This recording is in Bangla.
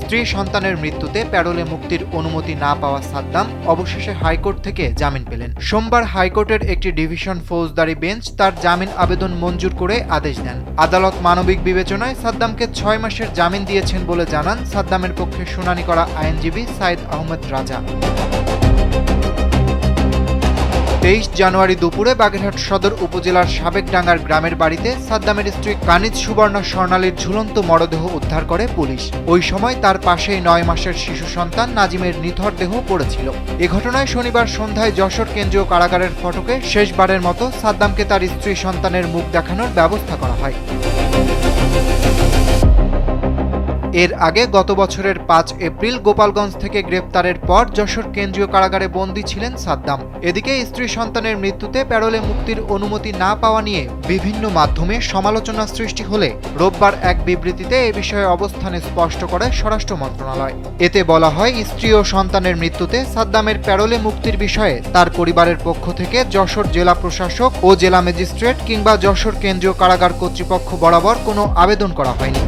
স্ত্রী সন্তানের মৃত্যুতে প্যারোলে মুক্তির অনুমতি না পাওয়া সাদ্দাম অবশেষে হাইকোর্ট থেকে জামিন পেলেন। সোমবার হাইকোর্টের একটি ডিভিশন ফৌজদারি বেঞ্চ তার জামিন আবেদন মঞ্জুর করে আদেশ দেন। আদালত মানবিক বিবেচনায় সাদ্দামকে 6 মাসের জামিন দিয়েছেন বলে জানান সাদ্দামের পক্ষে শুনানি করা আইনজীবী সাইদ আহমেদ রাজা। 23 জানুয়ারি দুপুরে বাগেরহাট সদর উপজেলার সাবেকডাঙ্গার গ্রামের বাড়িতে সাদ্দামের স্ত্রী কানিজ সুবর্ণা স্বর্ণালীর ঝুলন্ত মরদেহ উদ্ধার করে পুলিশ। ওই সময় তার পাশেই 9 মাসের শিশু সন্তান নাজিমের নিথর দেহ পড়েছিল। এ ঘটনায় শনিবার সন্ধ্যায় যশোর কেন্দ্রীয় কারাগারের ফটকে শেষবারের মতো সাদ্দামকে তার স্ত্রী সন্তানের মুখ দেখানোর ব্যবস্থা করা হয়। এর আগে গত বছরের 5 এপ্রিল গোপালগঞ্জ থেকে গ্রেপ্তারের পর যশোর কেন্দ্রীয় কারাগারে বন্দী ছিলেন সাদ্দাম। এদিকে স্ত্রী সন্তানের মৃত্যুতে প্যারোলে মুক্তির অনুমতি না পাওয়া নিয়ে বিভিন্ন মাধ্যমে সমালোচনা সৃষ্টি হলে রোববার এক বিবৃতিতে এ বিষয়ে অবস্থান স্পষ্ট করে স্বরাষ্ট্র মন্ত্রণালয়। এতে বলা হয়, স্ত্রী ও সন্তানের মৃত্যুতে সাদ্দামের প্যারোলে মুক্তির বিষয়ে তার পরিবারের পক্ষ থেকে যশোর জেলা প্রশাসক ও জেলা ম্যাজিস্ট্রেট কিংবা যশোর কেন্দ্রীয় কারাগার কর্তৃপক্ষ বরাবর কোনো আবেদন করা হয়নি।